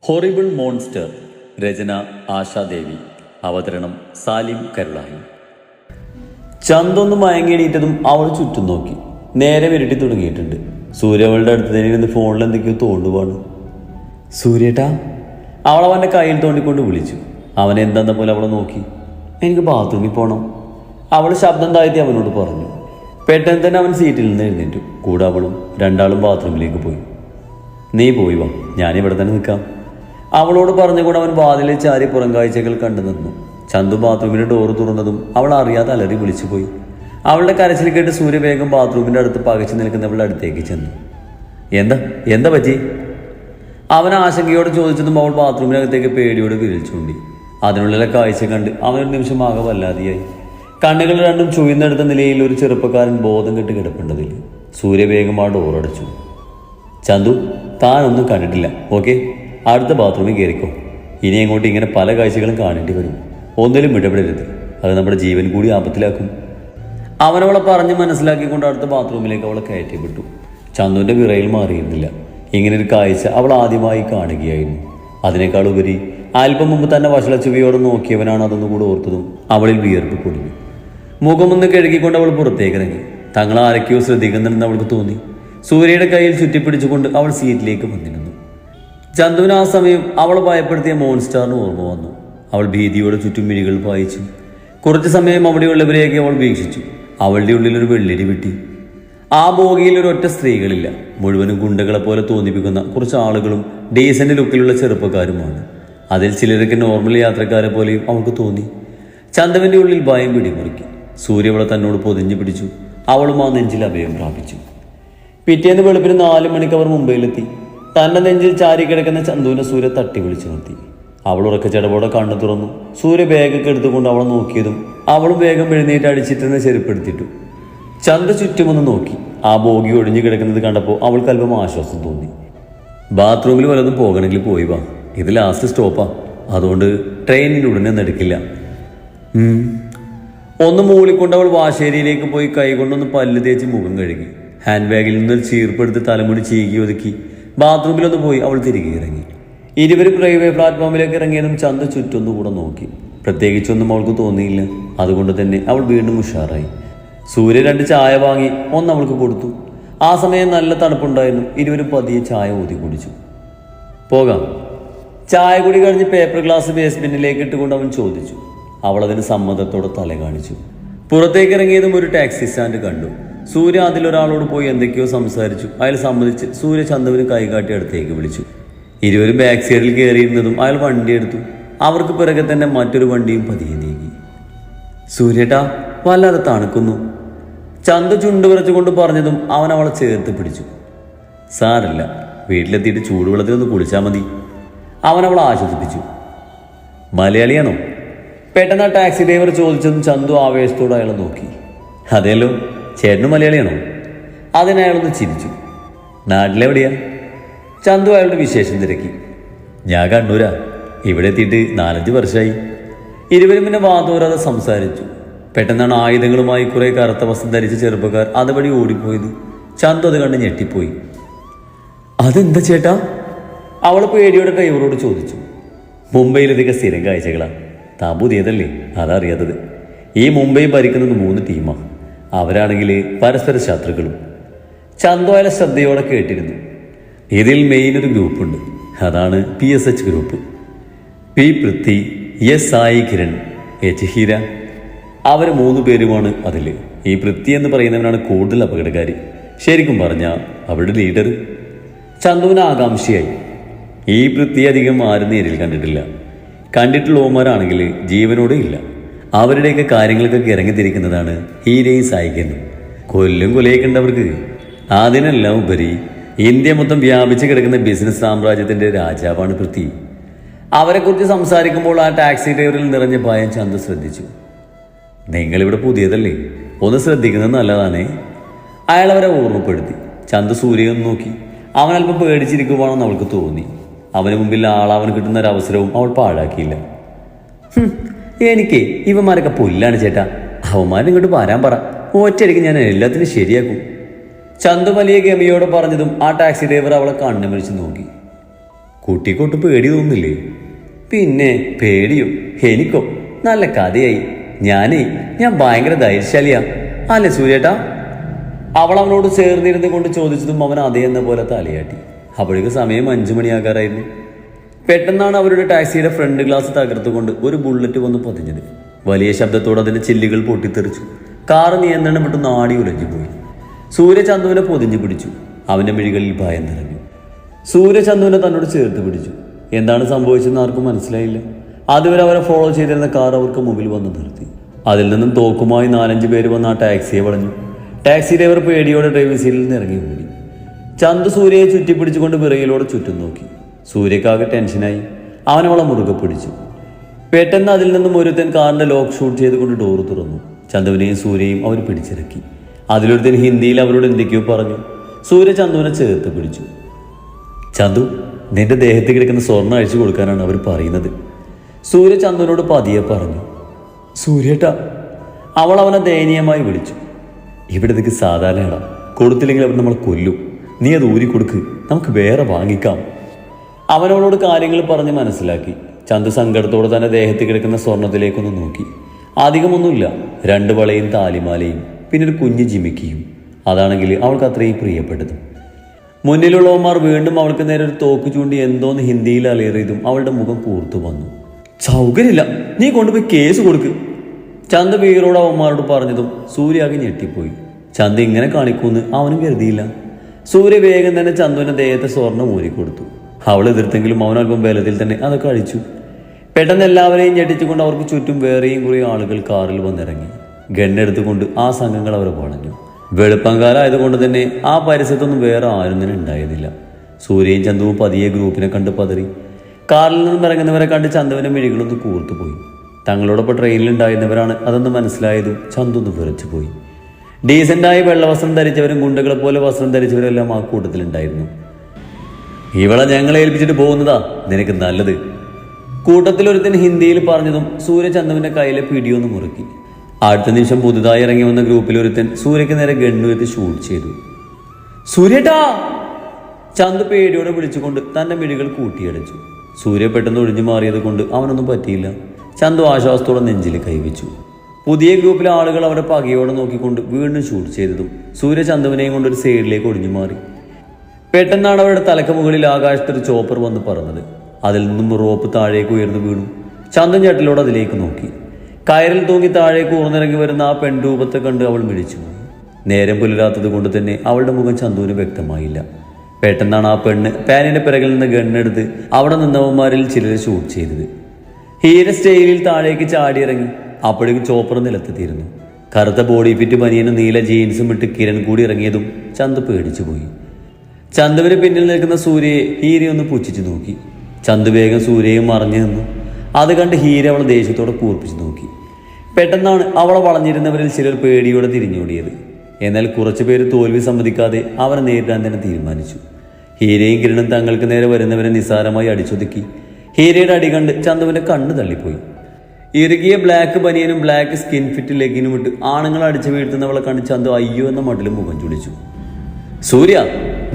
Horrible monster. രചന ആശാദേവി. അവതരണം സാലിം കരുളായി. ചന്തൊന്ന് മയങ്ങിയെണീറ്റതും അവൾ ചുറ്റും നോക്കി. നേരെ വിരട്ടി തുടങ്ങിയിട്ടുണ്ട്. സൂര്യവളുടെ അടുത്ത് തന്നെ ഇരുന്ന് ഫോണിൽ എന്തൊക്കെയോ തോണ്ടുവാണ്. സൂര്യേട്ടാ, അവൾ അവൻ്റെ കയ്യിൽ തോണ്ടിക്കൊണ്ട് വിളിച്ചു. അവൻ എന്താന്ന പോലെ അവളെ നോക്കി. എനിക്ക് ബാത്റൂമിൽ പോകണം, അവൾ ശബ്ദം താഴ്ത്തി അവനോട് പറഞ്ഞു. പെട്ടെന്ന് തന്നെ അവൻ സീറ്റിൽ നിന്ന് എഴുന്നേറ്റു. കൂടെ അവളും രണ്ടാളും ബാത്റൂമിലേക്ക് പോയി. നീ പോയി വാ, ഞാനിവിടെ തന്നെ നിൽക്കാം, അവളോട് പറഞ്ഞുകൊണ്ട് അവൻ വാതിലിൽ ചാരി പുറം കാഴ്ചകൾ കണ്ടു നിന്നു. ചന്തു ബാത്റൂമിന്റെ ഡോറ് തുറന്നതും അവൾ അറിയാതെ അലറി വിളിച്ചു പോയി. അവളുടെ കരച്ചിൽ കേട്ട് സൂര്യ വേഗം ബാത്റൂമിന്റെ അടുത്ത് പകച്ചു നിൽക്കുന്നവളുടെ അടുത്തേക്ക് ചെന്നു. എന്താ എന്താ പറ്റി? അവൻ ആശങ്കയോട് ചോദിച്ചതും അവൾ ബാത്റൂമിനകത്തേക്ക് പേടിയോട് വിരൽ ചൂണ്ടി. അതിനുള്ളിലെ കാഴ്ച കണ്ട് അവനൊരു നിമിഷം ആകെ വല്ലാതെയായി. കണ്ണുകൾ രണ്ടും ചുയന്നെടുത്ത നിലയിൽ ഒരു ചെറുപ്പക്കാരൻ ബോധം കെട്ട് കിടപ്പുണ്ടതിൽ. സൂര്യ വേഗം ആ ഡോറടച്ചു. ചന്തു, താനൊന്നും കണ്ടിട്ടില്ല, ഓക്കെ? അടുത്ത ബാത്റൂമിൽ കയറിക്കോ. ഇനി അങ്ങോട്ട് ഇങ്ങനെ പല കാഴ്ചകളും കാണേണ്ടി വരും. ഒന്നിലും ഇടപെടരുത്, അത് നമ്മുടെ ജീവൻ കൂടി ആപത്തിലാക്കും. അവനവളെ പറഞ്ഞ് മനസ്സിലാക്കിക്കൊണ്ട് അടുത്ത ബാത്റൂമിലേക്ക് അവളെ കയറ്റി വിട്ടു. ചന്തുവിൻ്റെ വിറയിൽ മാറിയിരുന്നില്ല. ഇങ്ങനൊരു കാഴ്ച അവൾ ആദ്യമായി കാണുകയായിരുന്നു. അതിനേക്കാൾ ഉപരി അല്പം മുമ്പ് തന്നെ വഷളച്ചുവിയോടെ നോക്കിയവനാണ് അതൊന്നുകൂടെ ഓർത്തതും അവളിൽ വിയർപ്പ് പൊടിഞ്ഞു. മുഖമൊന്ന് കഴുകിക്കൊണ്ട് അവൾ പുറത്തേക്കിറങ്ങി. തങ്ങൾ ആരൊക്കെയോ ശ്രദ്ധിക്കുന്നുണ്ടെന്ന് അവൾക്ക് തോന്നി. സൂര്യയുടെ കയ്യിൽ ചുറ്റിപ്പിടിച്ചുകൊണ്ട് അവൾ സീറ്റിലേക്ക് വന്നിരുന്നു. ചന്തുവിന് ആ സമയം അവൾ ഭയപ്പെടുത്തിയ മോൺസ്റ്റാറിന് ഓർമ്മ വന്നു. അവൾ ഭീതിയോടെ ചുറ്റും മിഴികൾ പായിച്ചു. കുറച്ചു സമയം അവിടെയുള്ളവരെയൊക്കെ അവൾ വീക്ഷിച്ചു. അവളുടെ ഉള്ളിലൊരു വെള്ളിരി വിട്ടി. ആ ബോഗിയിൽ ഒരൊറ്റ സ്ത്രീകളില്ല. മുഴുവനും ഗുണ്ടകളെ പോലെ തോന്നിപ്പിക്കുന്ന കുറച്ച് ആളുകളും ഡീസന്റ് ലുക്കിലുള്ള ചെറുപ്പക്കാരുമാണ്. അതിൽ ചിലരൊക്കെ നോർമൽ യാത്രക്കാരെ പോലെയും അവൾക്ക് തോന്നി. ചന്തുവിൻ്റെ ഉള്ളിൽ ഭയം പിടിമുറുക്കി. സൂര്യ അവളെ തന്നോട് പൊതിഞ്ഞു പിടിച്ചു. അവളും ആ നെഞ്ചിൽ അഭയം പ്രാപിച്ചു. പിറ്റേന്ന് വെളുപ്പിന് 4 മണിക്ക് അവർ മുംബൈയിലെത്തി. തന്റെ നെഞ്ചിൽ ചാരി കിടക്കുന്ന ചന്തുവിനെ സൂര്യ തട്ടി വിളിച്ചു നിർത്തി. അവൾ ഉറക്ക ചടവോടെ കണ്ണു തുറന്നു. സൂര്യ ബാഗൊക്കെ എടുത്തുകൊണ്ട് അവളെ നോക്കിയതും അവളും വേഗം എഴുന്നേറ്റ് അടിച്ചിട്ടെന്ന് ചെരുപ്പെടുത്തിട്ടു. ചന്തു ചുറ്റുമൊന്ന് നോക്കി. ആ ബോഗി ഒഴിഞ്ഞു കിടക്കുന്നത് കണ്ടപ്പോൾ അവൾക്ക് അല്പം ആശ്വാസം തോന്നി. ബാത്റൂമിൽ വല്ലതും പോകണമെങ്കിൽ പോയി വാ, ഇത് ലാസ്റ്റ് സ്റ്റോപ്പാ, അതുകൊണ്ട് ട്രെയിനിൽ ഉടനെ നടക്കില്ല. ഒന്ന് മൂളിക്കൊണ്ട് അവൾ വാശേരിയിലേക്ക് പോയി കൈകൊണ്ടൊന്ന് പല്ല് തേച്ച് മുഖം കഴുകി. ഹാൻഡ് ബാഗിൽ നിന്നൊരു ചീർപ്പെടുത്ത് തലമുടി ചീകി ഒതുക്കി ബാത്റൂമിലൊന്ന് പോയി അവൾ തിരികെ ഇറങ്ങി. ഇരുവരും റെയിൽവേ പ്ലാറ്റ്ഫോമിലേക്ക് ഇറങ്ങിയതും ചന്ത ചുറ്റൊന്നുകൂടെ നോക്കി. പ്രത്യേകിച്ചൊന്നും അവൾക്ക് തോന്നിയില്ല. അതുകൊണ്ട് തന്നെ അവൾ വീണ്ടും ഉഷാറായി. സൂര്യ 2 ചായ വാങ്ങി ഒന്ന് അവൾക്ക് കൊടുത്തു. ആ സമയം നല്ല തണുപ്പുണ്ടായിരുന്നു. ഇരുവരും പതിയെ ചായ ഊതി കുടിച്ചു. പോകാം. ചായ കുടി കഴിഞ്ഞ് പേപ്പർ ഗ്ലാസ് ബേസ്മെന്റിലേക്ക് ഇട്ടുകൊണ്ട് അവൻ ചോദിച്ചു. അവൾ അതിന് സമ്മതത്തോടെ തല കാണിച്ചു. പുറത്തേക്ക് ഇറങ്ങിയതും ഒരു ടാക്സി സ്റ്റാൻഡ് കണ്ടു. സൂര്യ അതിലൊരാളോട് പോയി എന്തൊക്കെയോ സംസാരിച്ചു. അയാൾ സമ്മതിച്ച് സൂര്യ ചന്തുവിന് കൈകാട്ടി അടുത്തേക്ക് വിളിച്ചു. ഇരുവരും ബാക്ക് സൈഡിൽ കയറിയിരുന്നതും അയാൾ വണ്ടി എടുത്തു. അവർക്ക് പിറകെ തന്നെ മറ്റൊരു വണ്ടിയും പതിയെ നീങ്ങി. സൂര്യേട്ടാ, വല്ലാതെ തണുക്കുന്നു, ചന്തു ചുണ്ട് വിറച്ചുകൊണ്ട് പറഞ്ഞതും അവൻ അവളെ ചേർത്ത് പിടിച്ചു. സാരല്ല, വീട്ടിലെത്തിയിട്ട് ചൂടുവെള്ളത്തിലൊന്ന് കുളിച്ചാൽ മതി, അവൻ അവളെ ആശ്വസിപ്പിച്ചു. മലയാളിയാണോ? പെട്ടെന്ന് ആ ടാക്സി ഡ്രൈവർ ചോദിച്ചതും ചന്തു ആവേശത്തോടെ അയാളെ നോക്കി. അതെയല്ലോ, ചേട്ടനും മലയാളിയാണോ? അതിനയാളൊന്ന് ചിരിച്ചു. നാട്ടിലെവിടെയാ? ചന്തു അയാളുടെ വിശേഷം തിരക്കി. ഞാൻ കണ്ണൂരാ, ഇവിടെ എത്തിയിട്ട് 4-5 വർഷമായി. ഇരുവരും പിന്നെ വാതോരാതെ സംസാരിച്ചു. പെട്ടെന്നാണ് ആയുധങ്ങളുമായി കുറെ കറുത്ത വസ്ത്രം ധരിച്ച ചെറുപ്പക്കാർ അതുവഴി ഓടിപ്പോയത്. ചന്തു അത് കണ്ട് ഞെട്ടിപ്പോയി. അതെന്താ ചേട്ടാ? അവൾ പേടിയോടെ ഡ്രൈവറോട് ചോദിച്ചു. മുംബൈയിലധികം സ്ഥിരം കാഴ്ചകളാ, താൻ പുതിയതല്ലേ, അതറിയാത്തത്. ഈ മുംബൈ ഭരിക്കുന്നത് 3 ടീമാണ്. അവരാണെങ്കിൽ പരസ്പര ശത്രുക്കളും. ചന്തു അയാളെ ശ്രദ്ധയോടെ കേട്ടിരുന്നു. ഇതിൽ മെയിൻ ഒരു ഗ്രൂപ്പുണ്ട്, അതാണ് PSH group. P Prithvi, S Sai Kiran, H Heera, അവർ 3 പേരുമാണ് അതിൽ. ഈ പൃഥ്വി എന്ന് പറയുന്നവനാണ് കൂടുതൽ അപകടകാരി. ശരിക്കും പറഞ്ഞാൽ അവരുടെ ലീഡർ. ചന്തുവിന് ആകാംക്ഷയായി. ഈ പൃഥ്വി അധികം ആരും നേരിൽ കണ്ടിട്ടില്ല. കണ്ടിട്ടുള്ളവന്മാരാണെങ്കിൽ ജീവനോടെ ഇല്ല. അവരുടെയൊക്കെ കാര്യങ്ങൾക്കൊക്കെ ഇറങ്ങിത്തിരിക്കുന്നതാണ് ഹീരയും സായിക്കെന്നും. കൊല്ലും കൊലയൊക്കെയുണ്ടവർക്ക്. അതിനെല്ലാം ഉപരി ഇന്ത്യ മൊത്തം വ്യാപിച്ച് കിടക്കുന്ന ബിസിനസ് സാമ്രാജ്യത്തിന്റെ രാജാവാണ് പൃഥ്വി. അവരെക്കുറിച്ച് സംസാരിക്കുമ്പോൾ ആ ടാക്സി ഡ്രൈവറിൽ നിറഞ്ഞ ഭയം ചന്തു ശ്രദ്ധിച്ചു. നിങ്ങളിവിടെ പുതിയതല്ലേ, ഒന്ന് ശ്രദ്ധിക്കുന്നത് നല്ലതാണേ, അയാൾ അവരെ ഓർമ്മപ്പെടുത്തി. ചന്തു സൂര്യനെ നോക്കി. അവൻ അല്പം പേടിച്ചിരിക്കുവാണെന്ന് അവൾക്ക് തോന്നി. അവന് മുമ്പിൽ ആളാവൻ കിട്ടുന്ന ഒരവസരവും അവൾ പാഴാക്കിയില്ല. എനിക്ക് ഇവന്മാരൊക്കെ പുല്ലാണ് ചേട്ടാ, അവന്മാരും ഇങ്ങോട്ട് വരാൻ പറ, ഒറ്റയടിക്ക് ഞാൻ എല്ലാത്തിനും ശരിയാക്കും. ചന്തു വലിയ ഗമിയോട് പറഞ്ഞതും ആ ടാക്സി ഡ്രൈവർ അവളെ കണ്ണുമിഴിച്ച് നോക്കി. കുട്ടിക്കൊട്ട് പേടി തോന്നില്ലേ? പിന്നെ പേടിയും എനിക്കോ? നല്ല കഥയായി. ഞാൻ ഭയങ്കര ധൈര്യശാലിയാ അല്ലേ സൂര്യേട്ടാ? അവൾ അവനോട് ചേർന്നിരുന്ന് കൊണ്ട് ചോദിച്ചതും അവൻ അതേ എന്ന പോലെ തലയാട്ടി. അപ്പോഴേക്ക് സമയം 5 മണിയാകാറായിരുന്നു. പെട്ടെന്നാണ് അവരുടെ ടാക്സിയുടെ ഫ്രണ്ട് ഗ്ലാസ് തകർത്തുകൊണ്ട് ഒരു ബുള്ളറ്റ് വന്ന് പതിഞ്ഞത്. വലിയ ശബ്ദത്തോടെ അതിന്റെ ചില്ലുകൾ പൊട്ടിത്തെറിച്ചു. കാറ് നിയന്ത്രണം വിട്ട് നാടി ഉലഞ്ഞുപോയി. സൂര്യ ചന്തുവിനെ പൊതിഞ്ഞു പിടിച്ചു. അവന്റെ മിഴികളിൽ ഭയം നിറഞ്ഞു. സൂര്യ ചന്തുവിനെ തന്നോട് ചേർത്ത് പിടിച്ചു. എന്താണ് സംഭവിച്ചതെന്ന് ആർക്കും മനസ്സിലായില്ല. അതുവരെ അവരെ ഫോളോ ചെയ്തിരുന്ന കാർ അവർക്ക് മുമ്പിൽ വന്ന് നിർത്തി. അതിൽ നിന്നും തോക്കുമായി 4-5 പേര് വന്ന് ആ ടാക്സിയെ വളഞ്ഞു. ടാക്സി ഡ്രൈവർ പേടിയോടെ ഡ്രൈവിംഗ് സീറ്റിൽ നിന്ന് ഇറങ്ങി ഓടി. ചന്തു സൂര്യയെ ചുറ്റിപ്പിടിച്ചുകൊണ്ട് വിറയിലോടെ ചുറ്റും നോക്കി. സൂര്യക്കാകെ ടെൻഷനായി. അവനവളെ മുറുകെ പിടിച്ചു. പെട്ടെന്ന് അതിൽ നിന്നും ഒരുത്തൻ കാറിന്റെ ലോക്ക് ഷൂട്ട് ചെയ്തുകൊണ്ട് ഡോറ് തുറന്നു. ചന്തുവിനെയും സൂര്യയും അവർ പിടിച്ചിറക്കി. അതിലൊരുത്തൻ ഹിന്ദിയിൽ അവരോട് എന്തൊക്കെയോ പറഞ്ഞു. സൂര്യ ചന്തുവിനെ ചേർത്ത് പിടിച്ചു. ചന്തു, നിന്റെ ദേഹത്ത് കിടക്കുന്ന സ്വർണ്ണം അഴിച്ചു കൊടുക്കാനാണ് അവർ പറയുന്നത്. സൂര്യ ചന്തുവിനോട് പതിയെ പറഞ്ഞു. സൂര്യേട്ടാ. അവൾ അവനെ ദയനീയമായി വിളിച്ചു. ഇവിടെ ഇതൊക്കെ സാധാരണയാണ്. കൊടുത്തില്ലെങ്കിൽ അവർ നമ്മളെ കൊല്ലും. നീ അത് ഊരി കൊടുക്ക്, നമുക്ക് വേറെ വാങ്ങിക്കാം. അവനോട് കാര്യങ്ങൾ പറഞ്ഞ് മനസ്സിലാക്കി. ചന്തു സങ്കടത്തോടെ തന്നെ ദേഹത്ത് കിടക്കുന്ന സ്വർണത്തിലേക്കൊന്ന് നോക്കി. അധികമൊന്നുമില്ല. 2 വളയും താലിമാലയും പിന്നെ ഒരു കുഞ്ഞു ജിമിക്കിയും. അതാണെങ്കിൽ അവൾക്ക് അത്രയും പ്രിയപ്പെട്ടത്. മുന്നിലുള്ളവന്മാർ വീണ്ടും അവൾക്ക് നേരെ ഒരു തോക്ക് ചൂണ്ടി എന്തോന്ന് ഹിന്ദിയിൽ അലറിയതും അവളുടെ മുഖം കൂർത്തു വന്നു. സൗകര്യമില്ല, നീ കൊണ്ടുപോയി കേസ് കൊടുക്ക്. ചന്ത് വീരോട് അവന്മാരോട് പറഞ്ഞതും സൂര്യാകെ ഞെട്ടിപ്പോയി. ചന്ത് ഇങ്ങനെ കാണിക്കൂന്ന് അവനും കരുതിയില്ല. സൂര്യ വേഗം തന്നെ ചന്തുവിന്റെ ദേഹത്തെ സ്വർണ്ണം ഊരിക്കൊടുത്തു. അവൾ എതിർത്തെങ്കിലും അവൻ അല്പം ബലത്തിൽ തന്നെ അതൊക്കെ അഴിച്ചു. പെട്ടെന്ന് എല്ലാവരെയും ഞെട്ടിച്ചുകൊണ്ട് അവർക്ക് ചുറ്റും വേറെയും കുറേ ആളുകൾ കാറിൽ വന്നിറങ്ങി. ഗണ്ണെടുത്തുകൊണ്ട് ആ സംഘങ്ങൾ അവരെ വളഞ്ഞു. വെളുപ്പങ്കാലായതുകൊണ്ട് തന്നെ ആ പരിസരത്തൊന്നും വേറെ ആരും തന്നെ ഉണ്ടായിരുന്നില്ല. സൂര്യയും ചന്തുവും പതിയെ ഗ്രൂപ്പിനെ കണ്ട് പതറി. കാറിൽ നിന്നും ഇറങ്ങുന്നവരെ കണ്ട് ചന്തുവിന്റെ മിഴികളൊന്ന് കൂർത്തുപോയി. തങ്ങളോടൊപ്പം ട്രെയിനിലുണ്ടായിരുന്നവരാണ് അതൊന്ന് മനസ്സിലായതും ചന്തൊന്ന് വിറച്ചുപോയി. ഡീസൻ്റായി വെള്ളവസ്ത്രം ധരിച്ചവരും ഗുണ്ടകളെ പോലെ വസ്ത്രം ധരിച്ചവരെല്ലാം ആ കൂട്ടത്തിലുണ്ടായിരുന്നു. ഇവളെ ഞങ്ങളെ ഏൽപ്പിച്ചിട്ട് പോകുന്നതാ നിനക്ക് നല്ലത്. കൂട്ടത്തിലൊരുത്തൻ ഹിന്ദിയിൽ പറഞ്ഞതും സൂര്യ ചന്തുവിന്റെ കയ്യിലെ പിടിയൊന്ന് മുറുക്കി. അടുത്ത നിമിഷം പുതുതായി ഇറങ്ങി വന്ന ഗ്രൂപ്പിലൊരുത്തൻ സൂര്യക്ക് നേരെ ഗണ്ണുയർത്തി ഷൂട്ട് ചെയ്തു. സൂര്യേട്ടാ! ചന്തു പേടിയോടെ വിളിച്ചുകൊണ്ട് തന്റെ മിഴികൾ കൂട്ടിയടച്ചു. സൂര്യ പെട്ടെന്ന് ഒഴിഞ്ഞു മാറിയത് കൊണ്ട് അവനൊന്നും പറ്റിയില്ല. ചന്തു ആശ്വാസത്തോടെ നെഞ്ചിൽ കൈവച്ചു. പുതിയ ഗ്രൂപ്പിലെ ആളുകൾ അവരെ പകയോടെ നോക്കിക്കൊണ്ട് വീണ്ടും ഷൂട്ട് ചെയ്തതും സൂര്യ ചന്തുവിനെയും കൊണ്ട് ഒരു സൈഡിലേക്ക് ഒഴിഞ്ഞു മാറി. പെട്ടെന്നാണ് അവരുടെ തലക്ക് മുകളിൽ ആകാശത്തൊരു ചോപ്പർ വന്ന് പറന്നത്. അതിൽ നിന്നും റോപ്പ് താഴേക്ക് ഉയർന്നു വീണു. ചന്തു ഞെട്ടലോടെ അതിലേക്ക് നോക്കി. കയറിൽ തൂങ്ങി താഴേക്ക് ഊർന്നിറങ്ങി വരുന്ന ആ പെൺരൂപത്തെ കണ്ട് അവൾ മിഴിച്ചു. നേരം പുലരാത്തത് കൊണ്ട് തന്നെ അവളുടെ മുഖം ചന്തുവിന് വ്യക്തമായില്ല. പെട്ടെന്നാണ് ആ പെണ്ണ് പാനിന്റെ പിറകിൽ നിന്ന് ഗണ്ണെടുത്ത് അവിടെ നിന്നവന്മാരിൽ ചിലരെ ഷൂട്ട് ചെയ്തത്. ഹീര സ്റ്റൈലിൽ താഴേക്ക് ചാടിയിറങ്ങി. അപ്പോഴേക്കും ചോപ്പർ നിലത്തെത്തിയിരുന്നു. കറുത്ത ബോഡി ഫിറ്റ് ബനിയനും നീല ജീൻസും ഇട്ട് കിരൺ കൂടി ഇറങ്ങിയതും ചന്തു പേടിച്ചു പോയി. ചന്തുവിന് പിന്നിൽ നിൽക്കുന്ന സൂര്യയെ ഹീരയൊന്ന് പുച്ഛിച്ചു നോക്കി. ചന്തു വേഗം സൂര്യയും മറഞ്ഞു നിന്നു. അത് കണ്ട് ഹീര അവളെ ദേഷ്യത്തോടെ കൂർപ്പിച്ചു നോക്കി. പെട്ടെന്നാണ് അവളെ വളഞ്ഞിരുന്നവരിൽ ചിലർ പേടിയോടെ തിരിഞ്ഞോടിയത്. എന്നാൽ കുറച്ചു പേര് തോൽവി സമ്മതിക്കാതെ അവനെ നേരിടാൻ തന്നെ തീരുമാനിച്ചു. ഹീരയും കിരണും തങ്ങൾക്ക് നേരെ വരുന്നവരെ നിസ്സാരമായി അടിച്ചൊതുക്കി. ഹീരയുടെ അടി കണ്ട് ചന്തുവിന്റെ കണ്ണ് തള്ളിപ്പോയി. ഇറുകിയ ബ്ലാക്ക് ബനിയനും ബ്ലാക്ക് സ്കിൻ ഫിറ്റ് ലെഗിനും ഇട്ട് ആണുങ്ങൾ അടിച്ചു വീഴ്ത്തുന്നവളെ കണ്ട് ചന്തു അയ്യോ എന്ന മട്ടിലും മുഖം ചുളിച്ചു. സൂര്യ,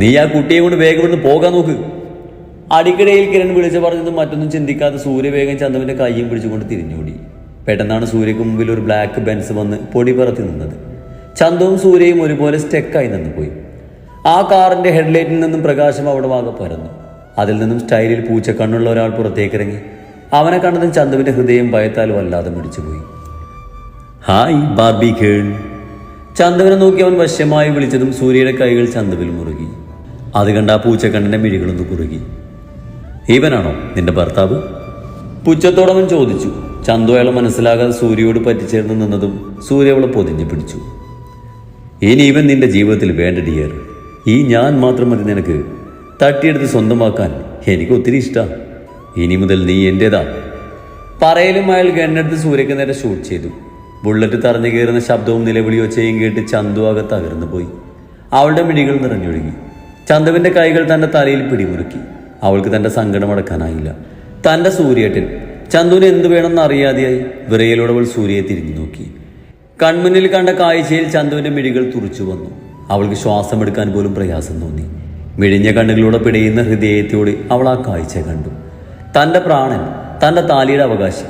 നീ ആ കുട്ടിയെ കൊണ്ട് വേഗം ഒന്ന് പോകാൻ നോക്ക്. അടിക്കിടയിൽ കിരൺ വിളിച്ചു പറഞ്ഞതും മറ്റൊന്നും ചിന്തിക്കാതെ സൂര്യ വേഗം ചന്തുവിന്റെ കയ്യും പിടിച്ചുകൊണ്ട് തിരിഞ്ഞോടി. പെട്ടെന്നാണ് സൂര്യക്ക് മുമ്പിൽ ഒരു ബ്ലാക്ക് ബെൻസ് വന്ന് പൊടി പറത്തി നിന്നത്. ചന്തുവും സൂര്യയും ഒരുപോലെ സ്റ്റെക്കായി നിന്നുപോയി. ആ കാറിന്റെ ഹെഡ്ലൈറ്റിൽ നിന്നും പ്രകാശം അവിടെ വാഗ പരന്നു. അതിൽ നിന്നും സ്റ്റൈലിൽ പൂച്ചക്കണ്ണുള്ള ഒരാൾ പുറത്തേക്കിറങ്ങി. അവനെ കണ്ടതും ചന്തുവിന്റെ ഹൃദയം ഭയത്താൽ വല്ലാതെ മിടിച്ചുപോയി. Hi Barbie girl. ചന്തുവിനെ നോക്കി അവൻ വശ്യമായി വിളിച്ചതും സൂര്യയുടെ കൈകൾ ചന്തുവിൽ മുറുകി. അത് കണ്ട ആ പൂച്ചക്കണ്ണിന്റെ മിഴികളൊന്ന് കുറുകി. ഇവനാണോ നിന്റെ ഭർത്താവ്? പുച്ഛത്തോടവൻ ചോദിച്ചു. ചന്തു അയാളെ മനസ്സിലാകാതെ സൂര്യയോട് പറ്റിച്ചേർന്ന് നിന്നതും സൂര്യ അവളെ പൊതിഞ്ഞു പിടിച്ചു. ഇനി ഇവൻ നിന്റെ ജീവിതത്തിൽ വേണ്ട ഡിയർ. ഈ ഞാൻ മാത്രം മതി നിനക്ക്. തട്ടിയെടുത്ത് സ്വന്തമാക്കാൻ എനിക്ക് ഒത്തിരി ഇഷ്ടമാണ്. ഇനി മുതൽ നീ എന്റേതാ. പറയലും അയാൾ ഗണ്ണെടുത്ത് സൂര്യക്ക് നേരെ ഷൂട്ട് ചെയ്തു. ബുള്ളറ്റ് തറഞ്ഞു കയറുന്ന ശബ്ദവും നിലവിളിയോ ചെയ്യും കേട്ട് ചന്തു ആകെ തകർന്നു പോയി. അവളുടെ മിഴികൾ നിറഞ്ഞൊഴുകി. ചന്തുവിന്റെ കൈകൾ തന്റെ തലയിൽ പിടിമുറുക്കി. അവൾക്ക് തന്റെ സങ്കടം അടക്കാനായില്ല. തന്റെ സൂര്യേട്ടൻ ചന്തുവിന് എന്തു വേണമെന്ന് അറിയാതെയായി വിറയലോടെ അവൾ സൂര്യയെ തിരിഞ്ഞു നോക്കി. കൺമുന്നിൽ കണ്ട കാഴ്ചയിൽ ചന്തുവിന്റെ മിഴികൾ തുറച്ചു വന്നു. അവൾക്ക് ശ്വാസം എടുക്കാൻ പോലും പ്രയാസം തോന്നി. വിഴിഞ്ഞ കണ്ണുകളൂടെ പിടയുന്ന ഹൃദയത്തോട് അവൾ ആ കാഴ്ച കണ്ടു. തൻ്റെ പ്രാണൻ, തൻ്റെ താലിയുടെ അവകാശം.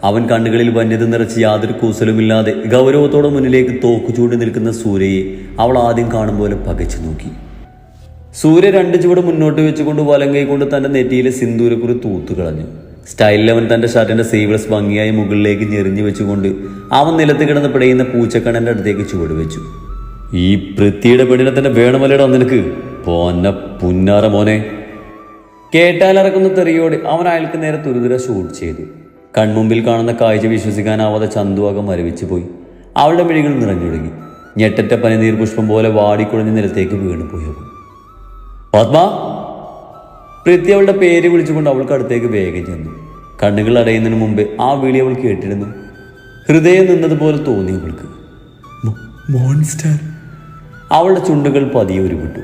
അവൻ കണ്ണുകളിൽ വന്യത നിറച്ച് യാതൊരു കൂസലുമില്ലാതെ ഗൗരവത്തോടെ മുന്നിലേക്ക് തോക്കു ചൂണ്ടി നിൽക്കുന്ന സൂര്യയെ അവൾ ആദ്യം കാണും പോലെ പകച്ചു നോക്കി. സൂര്യ 2 ചുവട് മുന്നോട്ട് വെച്ചുകൊണ്ട് വലം കൈകൊണ്ട് തൻ്റെ നെറ്റിയിലെ സിന്ദൂരക്കുറി തൂത്തുകളഞ്ഞു. സ്റ്റൈലിൽ അവൻ തൻ്റെ ഷർട്ടിൻ്റെ സീവ്ലെസ് ഭംഗിയായി മുകളിലേക്ക് ഞെറിഞ്ഞു വെച്ചുകൊണ്ട് അവൻ നിലത്ത് കിടന്ന് പിടയുന്ന പൂച്ചക്കണ്ണൻ്റെ അടുത്തേക്ക് ചുവട് വെച്ചു. ഈ പൃഥ്വിയുടെ പെണ്ണിനെ തന്നെ വേണമല്ലേടാ നിനക്ക്, പോന്ന പുന്നാറ മോനെ. കേട്ടാലിറക്കുന്ന തെറിയോട് അവൻ അയാൾക്ക് നേരെ തുരുതുര ഷൂട്ട് ചെയ്തു. കൺമുമ്പിൽ കാണുന്ന കാഴ്ച വിശ്വസിക്കാനാവാതെ ചന്തുവാകം മരവിച്ചു പോയി. അവളുടെ മിഴികൾ നിറഞ്ഞൊടുങ്ങി. ഞെട്ടറ്റ പനിനീർ പുഷ്പം പോലെ വാടിക്കുഴഞ്ഞ് നിലത്തേക്ക് വീണുപോയി. പത്മ! പൃഥ്വി അവളുടെ പേര് വിളിച്ചുകൊണ്ട് അവൾക്ക് അടുത്തേക്ക് വേഗം ചെന്നു. കണ്ണുകൾ അടയുന്നതിന് മുമ്പ് ആ വിളി അവൾ കേട്ടിരുന്നു. ഹൃദയം നിന്നതുപോലെ തോന്നി അവൾക്ക്. മോൺസ്റ്റർ! അവളുടെ ചുണ്ടുകൾ പതിയെ ഉരുവിട്ടു.